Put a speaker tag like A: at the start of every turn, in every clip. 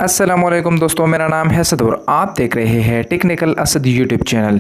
A: अस्सलाम वालेकुम दोस्तों, मेरा नाम है असद और आप देख रहे हैं टेक्निकल असद यूट्यूब चैनल।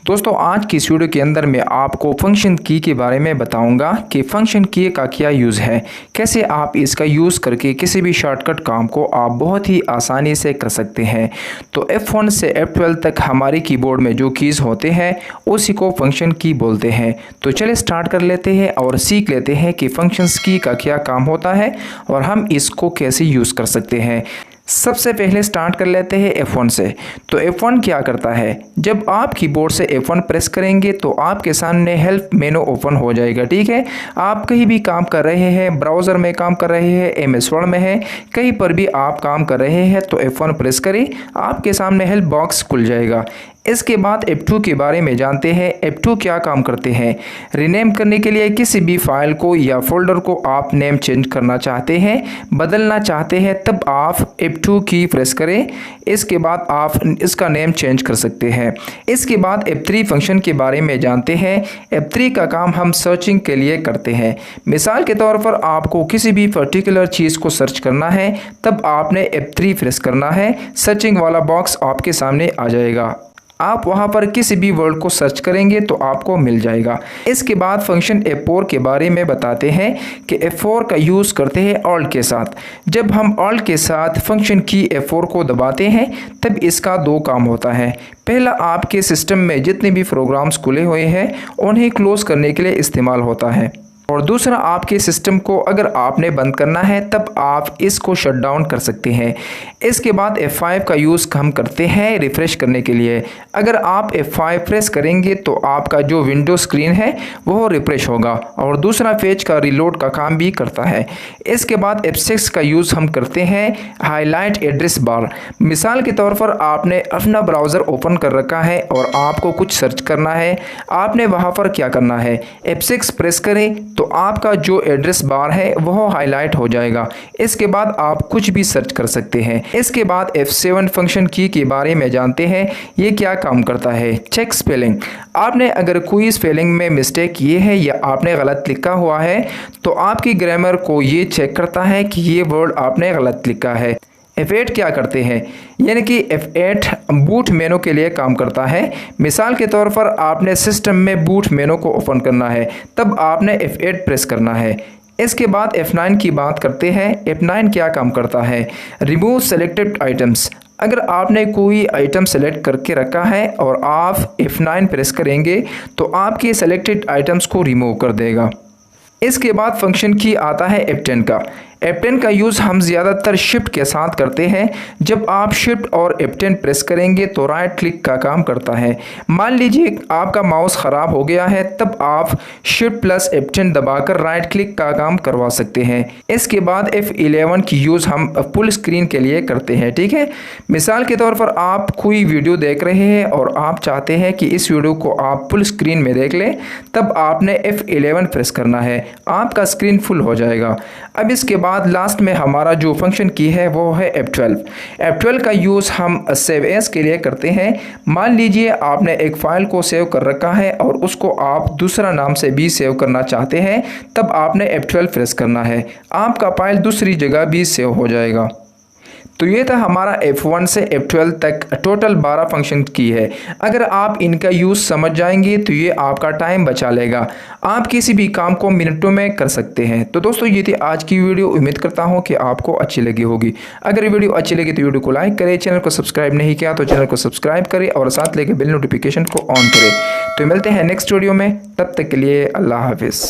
A: दोस्तों, आज की इस वीडियो के अंदर मैं आपको फंक्शन की के बारे में बताऊंगा कि फंक्शन की का क्या यूज़ है, कैसे आप इसका यूज़ करके किसी भी शॉर्टकट काम को आप बहुत ही आसानी से कर सकते हैं। तो F1 से F12 तक हमारे कीबोर्ड में जो कीज़ होते हैं उसी को फंक्शन की बोलते हैं। तो चलिए स्टार्ट कर लेते हैं और सीख लेते हैं कि फंक्शंस की का क्या काम होता है और हम इसको कैसे यूज़ कर सकते हैं। सबसे पहले स्टार्ट कर लेते हैं F1 से। तो F1 क्या करता है, जब आप कीबोर्ड से F1 प्रेस करेंगे तो आपके सामने हेल्प मेनू ओपन हो जाएगा। ठीक है, आप कहीं भी काम कर रहे हैं, ब्राउज़र में काम कर रहे हैं, MS वर्ड में है, कहीं पर भी आप काम कर रहे हैं तो F1 प्रेस करें, आपके सामने हेल्प बॉक्स खुल जाएगा। इसके बाद F2 के बारे में जानते हैं। F2 क्या काम करते हैं, रीनेम करने के लिए किसी भी फाइल को या फोल्डर को आप नेम चेंज करना चाहते हैं, बदलना चाहते हैं, तब आप F2 की प्रेस करें। इसके बाद आप इसका नेम चेंज कर सकते हैं। इसके बाद F3 फंक्शन के बारे में जानते हैं। F3 का काम हम सर्चिंग के लिए करते हैं। मिसाल के तौर पर आपको किसी भी पर्टिकुलर चीज़ को सर्च करना है, तब आपने F3 प्रेस करना है, सर्चिंग वाला बॉक्स आपके सामने आ जाएगा। आप वहां पर किसी भी वर्ड को सर्च करेंगे तो आपको मिल जाएगा। इसके बाद फंक्शन F4 के बारे में बताते हैं कि F4 का यूज़ करते हैं ऑल्ट के साथ। जब हम ऑल्ट के साथ फंक्शन की F4 को दबाते हैं तब इसका दो काम होता है। पहला, आपके सिस्टम में जितने भी प्रोग्राम्स खुले हुए हैं उन्हें क्लोज़ करने के लिए इस्तेमाल होता है, और दूसरा, आपके सिस्टम को अगर आपने बंद करना है तब आप इसको शट डाउन कर सकते हैं। इसके बाद F5 का यूज़ हम करते हैं रिफ़्रेश करने के लिए। अगर आप F5 प्रेस करेंगे तो आपका जो विंडो स्क्रीन है वो रिफ़्रेश होगा, और दूसरा पेज का रीलोड का काम भी करता है। इसके बाद F6 का यूज़ हम करते हैं हाईलाइट एड्रेस बार। मिसाल के तौर पर आपने अपना ब्राउज़र ओपन कर रखा है और आपको कुछ सर्च करना है, आपने वहाँ पर क्या करना है, F6 प्रेस करें तो आपका जो एड्रेस बार है वह हाईलाइट हो जाएगा। इसके बाद आप कुछ भी सर्च कर सकते हैं। इसके बाद F7 फंक्शन की के बारे में जानते हैं। ये क्या काम करता है, चेक स्पेलिंग। आपने अगर कोई स्पेलिंग में मिस्टेक किए है या आपने गलत लिखा हुआ है तो आपकी ग्रामर को ये चेक करता है कि ये वर्ड आपने गलत लिखा है। F8 क्या करते हैं, यानी कि F8 बूट मेनू के लिए काम करता है। मिसाल के तौर पर आपने सिस्टम में बूट मेनू को ओपन करना है, तब आपने F8 प्रेस करना है। इसके बाद F9 की बात करते हैं। F9 क्या काम करता है, रिमूव सेलेक्टेड आइटम्स। अगर आपने कोई आइटम सेलेक्ट करके रखा है और आप F9 प्रेस करेंगे तो आपके सेलेक्टेड आइटम्स को रिमूव कर देगा। इसके बाद फंक्शन की आता है F10 का। F10 का यूज़ हम ज़्यादातर शिफ्ट के साथ करते हैं। जब आप शिफ्ट और F10 प्रेस करेंगे तो राइट क्लिक का काम करता है। मान लीजिए आपका माउस ख़राब हो गया है, तब आप शिफ्ट प्लस F10 दबाकर राइट क्लिक का काम करवा सकते हैं। इसके बाद F11 की यूज़ हम फुल स्क्रीन के लिए करते हैं। ठीक है, मिसाल के तौर पर आप कोई वीडियो देख रहे हैं और आप चाहते हैं कि इस वीडियो को आप फुल स्क्रीन में देख लें, तब आपने F11 प्रेस करना है, आपका स्क्रीन फुल हो जाएगा। अब इसके बाद लास्ट में हमारा जो फंक्शन की है वो है F12। F12 का यूज़ हम सेव एज के लिए करते हैं। मान लीजिए आपने एक फ़ाइल को सेव कर रखा है और उसको आप दूसरा नाम से भी सेव करना चाहते हैं, तब आपने F12 प्रेस करना है, आपका फाइल दूसरी जगह भी सेव हो जाएगा। तो ये था हमारा F1 से F12 तक टोटल 12 फंक्शन की है। अगर आप इनका यूज़ समझ जाएंगे तो ये आपका टाइम बचा लेगा, आप किसी भी काम को मिनटों में कर सकते हैं। तो दोस्तों, ये थी आज की वीडियो। उम्मीद करता हूँ कि आपको अच्छी लगी होगी। अगर वीडियो अच्छी लगी तो वीडियो को लाइक करें, चैनल को सब्सक्राइब नहीं किया तो चैनल को सब्सक्राइब करें और साथ लेके बेल नोटिफिकेशन को ऑन करें। तो मिलते हैं नेक्स्ट वीडियो में, तब तक के लिए अल्लाह हाफिज़।